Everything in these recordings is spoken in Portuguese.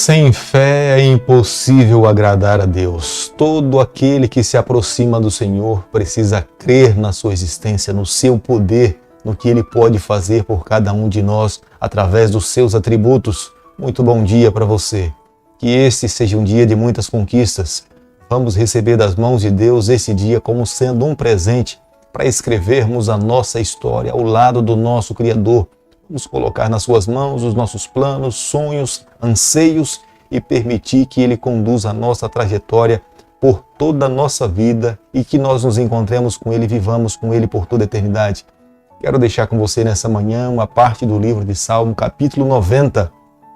Sem fé é impossível agradar a Deus. Todo aquele que se aproxima do Senhor precisa crer na sua existência, no seu poder, no que Ele pode fazer por cada um de nós através dos seus atributos. Muito bom dia para você. Que este seja um dia de muitas conquistas. Vamos receber das mãos de Deus esse dia como sendo um presente para escrevermos a nossa história ao lado do nosso Criador. Vamos colocar nas suas mãos os nossos planos, sonhos, anseios e permitir que Ele conduza a nossa trajetória por toda a nossa vida e que nós nos encontremos com Ele e vivamos com Ele por toda a eternidade. Quero deixar com você nessa manhã uma parte do livro de Salmo, capítulo 90,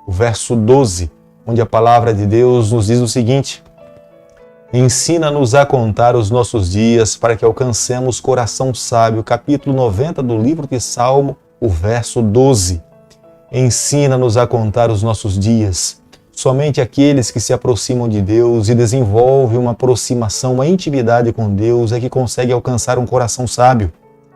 o verso 12, onde a palavra de Deus nos diz o seguinte: ensina-nos a contar os nossos dias para que alcancemos coração sábio. Capítulo 90 do livro de Salmo, o verso 12. Ensina-nos a contar os nossos dias. Somente aqueles que se aproximam de Deus e desenvolvem uma aproximação, uma intimidade com Deus é que conseguem alcançar um coração sábio.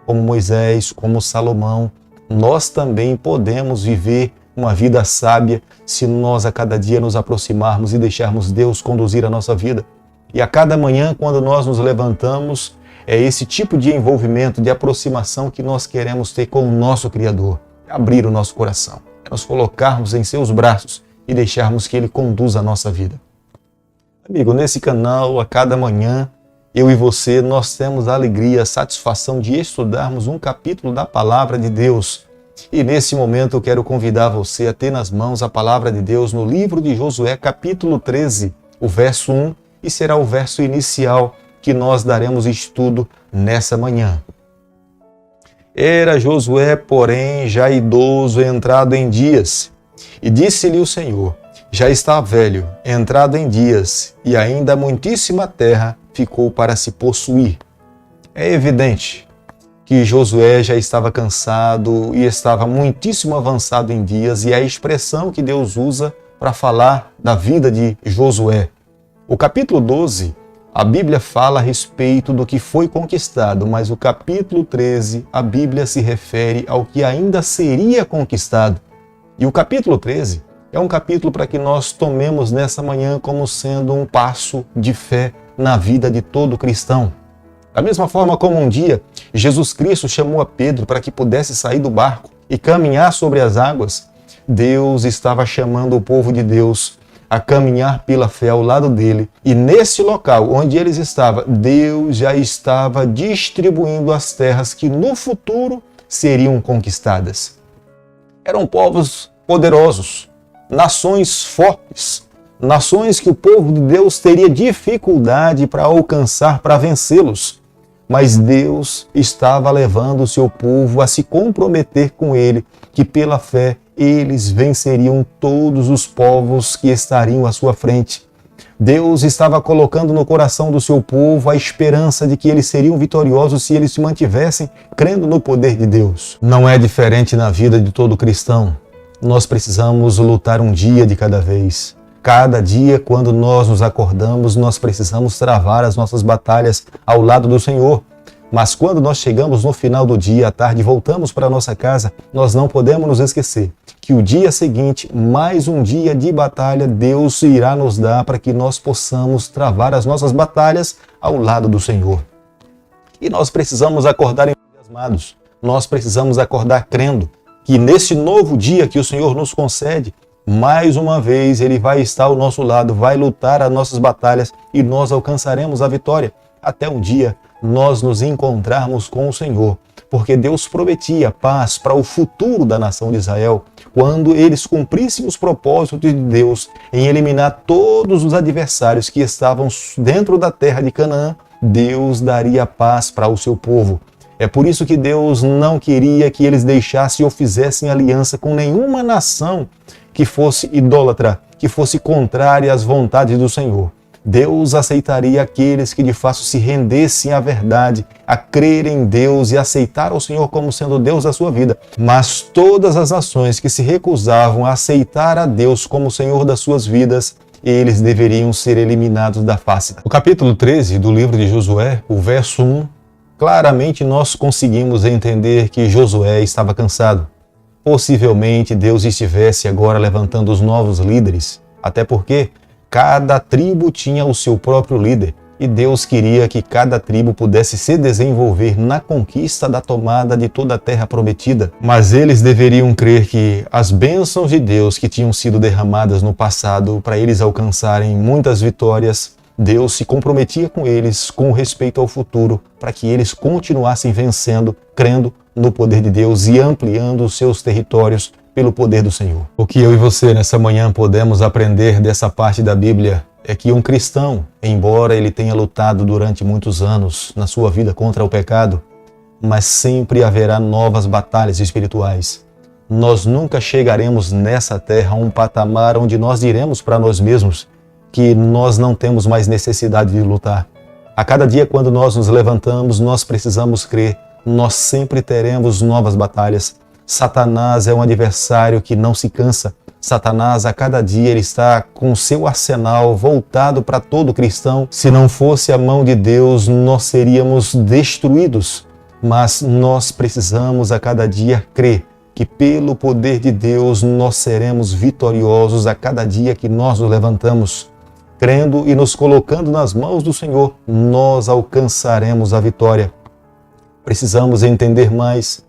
Como Moisés, como Salomão, nós também podemos viver uma vida sábia se nós a cada dia nos aproximarmos e deixarmos Deus conduzir a nossa vida. E a cada manhã, quando nós nos levantamos, é esse tipo de envolvimento, de aproximação que nós queremos ter com o nosso Criador. É abrir o nosso coração, é nos colocarmos em seus braços e deixarmos que Ele conduza a nossa vida. Amigo, nesse canal, a cada manhã, eu e você, nós temos a alegria, a satisfação de estudarmos um capítulo da Palavra de Deus. E nesse momento eu quero convidar você a ter nas mãos a Palavra de Deus no livro de Josué, capítulo 13, o verso 1, e será o verso inicial que nós daremos estudo nessa manhã. Era Josué, porém, já idoso, entrado em dias, e disse-lhe o Senhor: já está velho, entrado em dias, e ainda muitíssima terra ficou para se possuir. É evidente que Josué já estava cansado e estava muitíssimo avançado em dias, e é a expressão que Deus usa para falar da vida de Josué. O capítulo 12, a Bíblia fala a respeito do que foi conquistado, mas o capítulo 13, a Bíblia se refere ao que ainda seria conquistado. E o capítulo 13 é um capítulo para que nós tomemos nessa manhã como sendo um passo de fé na vida de todo cristão. Da mesma forma como um dia Jesus Cristo chamou a Pedro para que pudesse sair do barco e caminhar sobre as águas, Deus estava chamando o povo de Deus a caminhar pela fé ao lado dele. E nesse local onde eles estavam, Deus já estava distribuindo as terras que no futuro seriam conquistadas. Eram povos poderosos, nações fortes, nações que o povo de Deus teria dificuldade para alcançar, para vencê-los. Mas Deus estava levando o seu povo a se comprometer com Ele, que pela fé eles venceriam todos os povos que estariam à sua frente. Deus estava colocando no coração do seu povo a esperança de que eles seriam vitoriosos se eles se mantivessem crendo no poder de Deus. Não é diferente na vida de todo cristão. Nós precisamos lutar um dia de cada vez. Cada dia, quando nós nos acordamos, nós precisamos travar as nossas batalhas ao lado do Senhor. Mas quando nós chegamos no final do dia, à tarde, voltamos para a nossa casa, nós não podemos nos esquecer que o dia seguinte, mais um dia de batalha, Deus irá nos dar para que nós possamos travar as nossas batalhas ao lado do Senhor. E nós precisamos acordar entusiasmados, nós precisamos acordar crendo que nesse novo dia que o Senhor nos concede, mais uma vez Ele vai estar ao nosso lado, vai lutar as nossas batalhas e nós alcançaremos a vitória. Até um dia nós nos encontrarmos com o Senhor, porque Deus prometia paz para o futuro da nação de Israel, quando eles cumprissem os propósitos de Deus em eliminar todos os adversários que estavam dentro da terra de Canaã. Deus daria paz para o seu povo. É por isso que Deus não queria que eles deixassem ou fizessem aliança com nenhuma nação que fosse idólatra, que fosse contrária às vontades do Senhor. Deus aceitaria aqueles que de fato se rendessem à verdade, a crer em Deus e aceitar o Senhor como sendo Deus da sua vida. Mas todas as nações que se recusavam a aceitar a Deus como Senhor das suas vidas, eles deveriam ser eliminados da face. O capítulo 13 do livro de Josué, o verso 1, claramente nós conseguimos entender que Josué estava cansado. Possivelmente Deus estivesse agora levantando os novos líderes Até porque cada tribo tinha o seu próprio líder e Deus queria que cada tribo pudesse se desenvolver na conquista da tomada de toda a terra prometida. Mas eles deveriam crer que as bênçãos de Deus que tinham sido derramadas no passado para eles alcançarem muitas vitórias, Deus se comprometia com eles com respeito ao futuro para que eles continuassem vencendo, crendo no poder de Deus e ampliando os seus territórios pelo poder do Senhor. O que eu e você nessa manhã podemos aprender dessa parte da Bíblia é que um cristão, embora ele tenha lutado durante muitos anos na sua vida contra o pecado, mas sempre haverá novas batalhas espirituais. Nós nunca chegaremos nessa terra a um patamar onde nós diremos para nós mesmos que nós não temos mais necessidade de lutar. A cada dia, quando nós nos levantamos, nós precisamos crer, nós sempre teremos novas batalhas. Satanás é um adversário que não se cansa. Satanás, a cada dia, ele está com seu arsenal voltado para todo cristão. Se não fosse a mão de Deus, nós seríamos destruídos. Mas nós precisamos a cada dia crer que pelo poder de Deus nós seremos vitoriosos a cada dia que nós nos levantamos. Crendo e nos colocando nas mãos do Senhor, nós alcançaremos a vitória. Precisamos entender mais.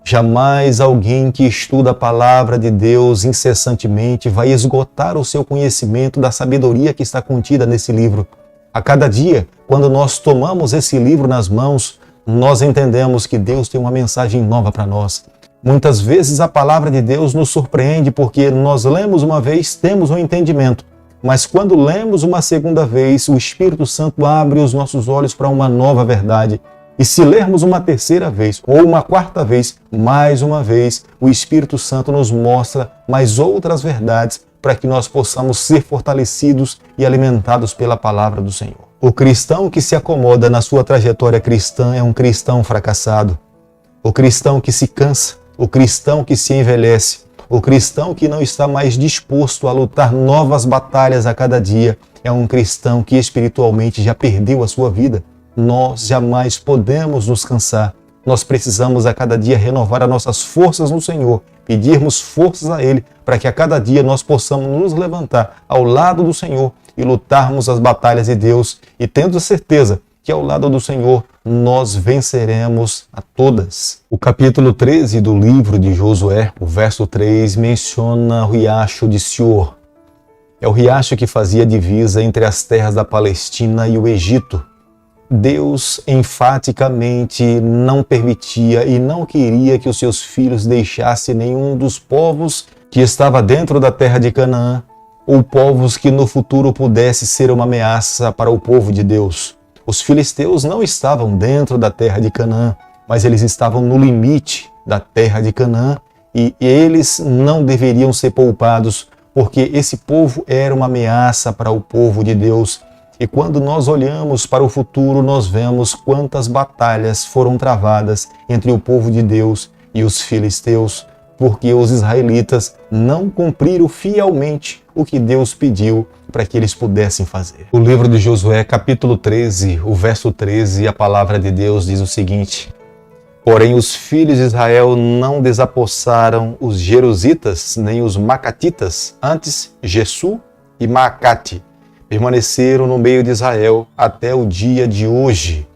Jamais alguém que estuda a palavra de Deus incessantemente vai esgotar o seu conhecimento da sabedoria que está contida nesse livro. A cada dia, quando nós tomamos esse livro nas mãos, nós entendemos que Deus tem uma mensagem nova para nós. Muitas vezes a palavra de Deus nos surpreende porque nós lemos uma vez, temos um entendimento. Mas quando lemos uma segunda vez, o Espírito Santo abre os nossos olhos para uma nova verdade. E se lermos uma terceira vez ou uma quarta vez, mais uma vez, o Espírito Santo nos mostra mais outras verdades para que nós possamos ser fortalecidos e alimentados pela palavra do Senhor. O cristão que se acomoda na sua trajetória cristã é um cristão fracassado. O cristão que se cansa, o cristão que se envelhece, o cristão que não está mais disposto a lutar novas batalhas a cada dia é um cristão que espiritualmente já perdeu a sua vida. Nós jamais podemos nos cansar. Nós precisamos a cada dia renovar as nossas forças no Senhor, pedirmos forças a Ele para que a cada dia nós possamos nos levantar ao lado do Senhor e lutarmos as batalhas de Deus e tendo certeza que ao lado do Senhor nós venceremos a todas. O capítulo 13 do livro de Josué, o verso 3, menciona o riacho de Sior. É o riacho que fazia divisa entre as terras da Palestina e o Egito. Deus enfaticamente não permitia e não queria que os seus filhos deixassem nenhum dos povos que estava dentro da terra de Canaã ou povos que no futuro pudesse ser uma ameaça para o povo de Deus. Os filisteus não estavam dentro da terra de Canaã, mas eles estavam no limite da terra de Canaã e eles não deveriam ser poupados porque esse povo era uma ameaça para o povo de Deus. E quando nós olhamos para o futuro, nós vemos quantas batalhas foram travadas entre o povo de Deus e os filisteus, porque os israelitas não cumpriram fielmente o que Deus pediu para que eles pudessem fazer. O livro de Josué, capítulo 13, o verso 13, a palavra de Deus diz o seguinte: porém os filhos de Israel não desapossaram os jerusitas nem os macatitas, antes Gessu e Maacate permaneceram no meio de Israel até o dia de hoje.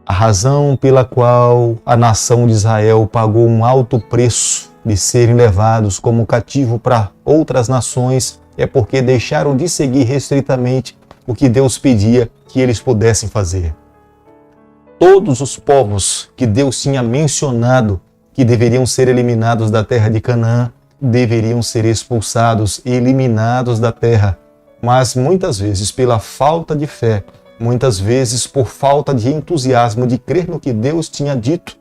A razão pela qual a nação de Israel pagou um alto preço de serem levados como cativo para outras nações é porque deixaram de seguir restritamente o que Deus pedia que eles pudessem fazer. Todos os povos que Deus tinha mencionado que deveriam ser eliminados da terra de Canaã deveriam ser expulsados e eliminados da terra. Mas muitas vezes pela falta de fé, muitas vezes por falta de entusiasmo de crer no que Deus tinha dito,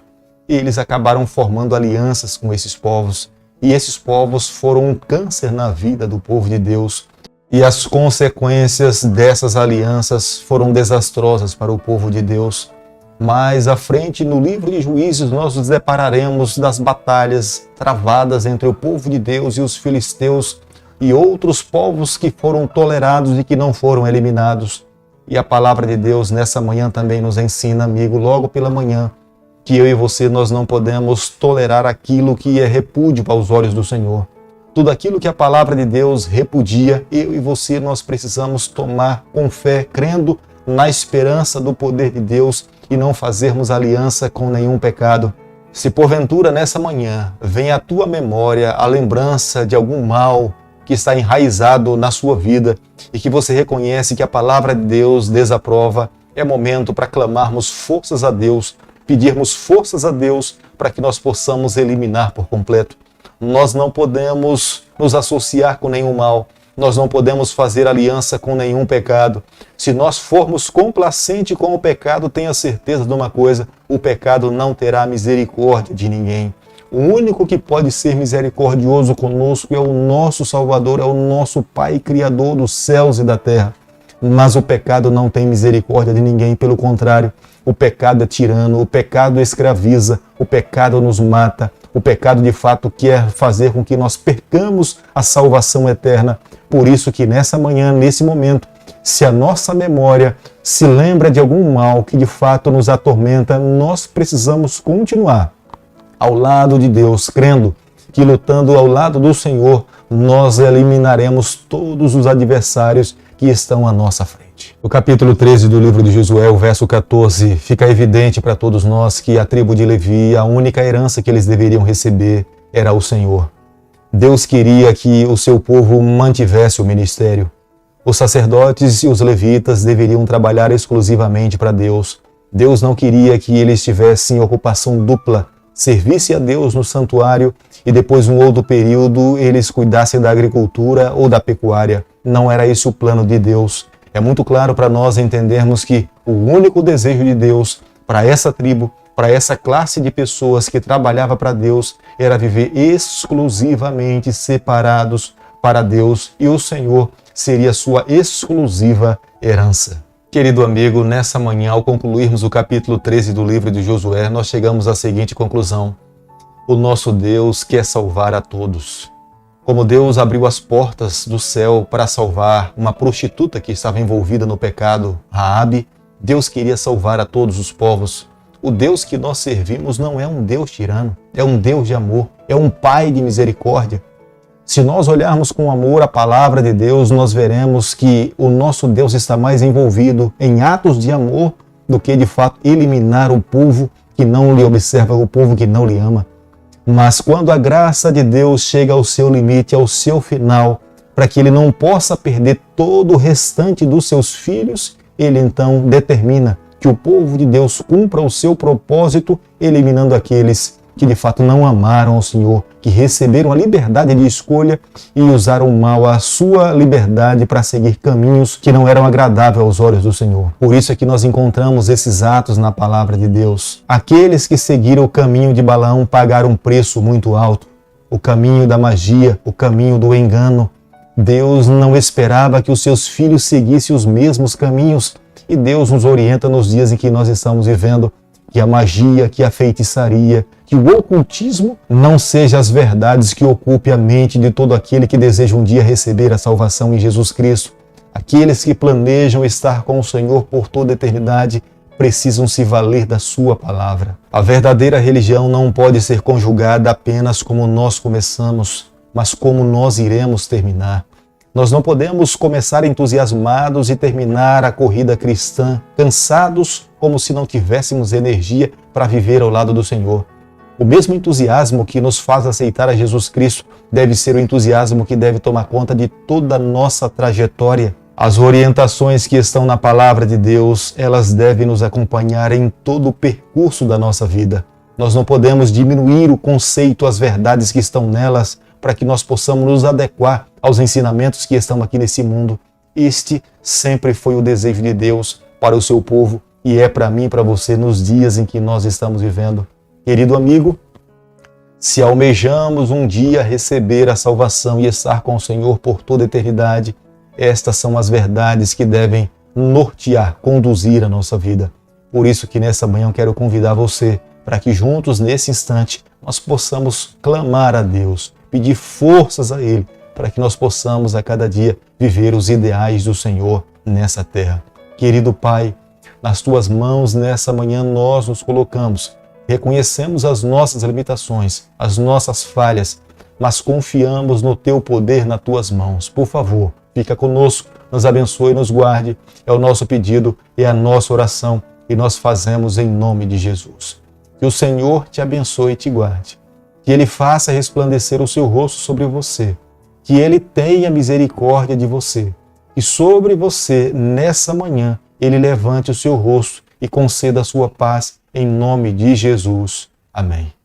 eles acabaram formando alianças com esses povos. E esses povos foram um câncer na vida do povo de Deus. E as consequências dessas alianças foram desastrosas para o povo de Deus. Mais à frente, no livro de Juízes, nós nos depararemos das batalhas travadas entre o povo de Deus e os filisteus e outros povos que foram tolerados e que não foram eliminados. E a palavra de Deus nessa manhã também nos ensina, amigo, logo pela manhã, que eu e você nós não podemos tolerar aquilo que é repúdio aos olhos do Senhor. Tudo aquilo que a palavra de Deus repudia, eu e você, nós precisamos tomar com fé, crendo na esperança do poder de Deus e não fazermos aliança com nenhum pecado. Se porventura nessa manhã vem à tua memória a lembrança de algum mal que está enraizado na sua vida e que você reconhece que a palavra de Deus desaprova, é momento para clamarmos forças a Deus, pedirmos forças a Deus para que nós possamos eliminar por completo. Nós não podemos nos associar com nenhum mal, nós não podemos fazer aliança com nenhum pecado. Se nós formos complacentes com o pecado, tenha certeza de uma coisa, o pecado não terá misericórdia de ninguém. O único que pode ser misericordioso conosco é o nosso Salvador, é o nosso Pai Criador dos céus e da terra. Mas o pecado não tem misericórdia de ninguém, pelo contrário, o pecado é tirano, o pecado escraviza, o pecado nos mata, o pecado de fato quer fazer com que nós percamos a salvação eterna. Por isso que nessa manhã, nesse momento, se a nossa memória se lembra de algum mal que de fato nos atormenta, nós precisamos continuar ao lado de Deus, crendo que lutando ao lado do Senhor, nós eliminaremos todos os adversários que estão à nossa frente. No capítulo 13 do livro de Josué, o verso 14, fica evidente para todos nós que a tribo de Levi, a única herança que eles deveriam receber era o Senhor. Deus queria que o seu povo mantivesse o ministério. Os sacerdotes e os levitas deveriam trabalhar exclusivamente para Deus. Deus não queria que eles tivessem ocupação dupla, servisse a Deus no santuário e depois, um outro período, eles cuidassem da agricultura ou da pecuária. Não era esse o plano de Deus. É muito claro para nós entendermos que o único desejo de Deus para essa tribo, para essa classe de pessoas que trabalhava para Deus, era viver exclusivamente separados para Deus, e o Senhor seria sua exclusiva herança. Querido amigo, nessa manhã, ao concluirmos o capítulo 13 do livro de Josué, nós chegamos à seguinte conclusão: o nosso Deus quer salvar a todos. Como Deus abriu as portas do céu para salvar uma prostituta que estava envolvida no pecado, Raabe, Deus queria salvar a todos os povos. O Deus que nós servimos não é um Deus tirano, é um Deus de amor, é um Pai de misericórdia. Se nós olharmos com amor a palavra de Deus, nós veremos que o nosso Deus está mais envolvido em atos de amor do que, de fato, eliminar o povo que não lhe observa, o povo que não lhe ama. Mas quando a graça de Deus chega ao seu limite, ao seu final, para que ele não possa perder todo o restante dos seus filhos, ele então determina que o povo de Deus cumpra o seu propósito, eliminando aqueles que de fato não amaram ao Senhor, que receberam a liberdade de escolha e usaram mal a sua liberdade para seguir caminhos que não eram agradáveis aos olhos do Senhor. Por isso é que nós encontramos esses atos na palavra de Deus. Aqueles que seguiram o caminho de Balaão pagaram um preço muito alto, o caminho da magia, o caminho do engano. Deus não esperava que os seus filhos seguissem os mesmos caminhos, e Deus nos orienta nos dias em que nós estamos vivendo, que a magia, que a feitiçaria, que o ocultismo não seja as verdades que ocupem a mente de todo aquele que deseja um dia receber a salvação em Jesus Cristo. Aqueles que planejam estar com o Senhor por toda a eternidade precisam se valer da sua palavra. A verdadeira religião não pode ser conjugada apenas como nós começamos, mas como nós iremos terminar. Nós não podemos começar entusiasmados e terminar a corrida cristã cansados, como se não tivéssemos energia para viver ao lado do Senhor. O mesmo entusiasmo que nos faz aceitar a Jesus Cristo deve ser o entusiasmo que deve tomar conta de toda a nossa trajetória. As orientações que estão na palavra de Deus, elas devem nos acompanhar em todo o percurso da nossa vida. Nós não podemos diminuir o conceito, as verdades que estão nelas, para que nós possamos nos adequar aos ensinamentos que estão aqui nesse mundo. Este sempre foi o desejo de Deus para o seu povo e é para mim e para você nos dias em que nós estamos vivendo. Querido amigo, se almejamos um dia receber a salvação e estar com o Senhor por toda a eternidade, estas são as verdades que devem nortear, conduzir a nossa vida. Por isso que nessa manhã eu quero convidar você para que juntos, nesse instante, nós possamos clamar a Deus, pedir forças a Ele, para que nós possamos a cada dia viver os ideais do Senhor nessa terra. Querido Pai, nas Tuas mãos nessa manhã nós nos colocamos, reconhecemos as nossas limitações, as nossas falhas, mas confiamos no Teu poder nas Tuas mãos. Por favor, fica conosco, nos abençoe e nos guarde. É o nosso pedido, é a nossa oração e nós fazemos em nome de Jesus. Que o Senhor te abençoe e te guarde. Que Ele faça resplandecer o seu rosto sobre você. Que Ele tenha misericórdia de você. E sobre você, nessa manhã, Ele levante o seu rosto e conceda a sua paz em nome de Jesus. Amém.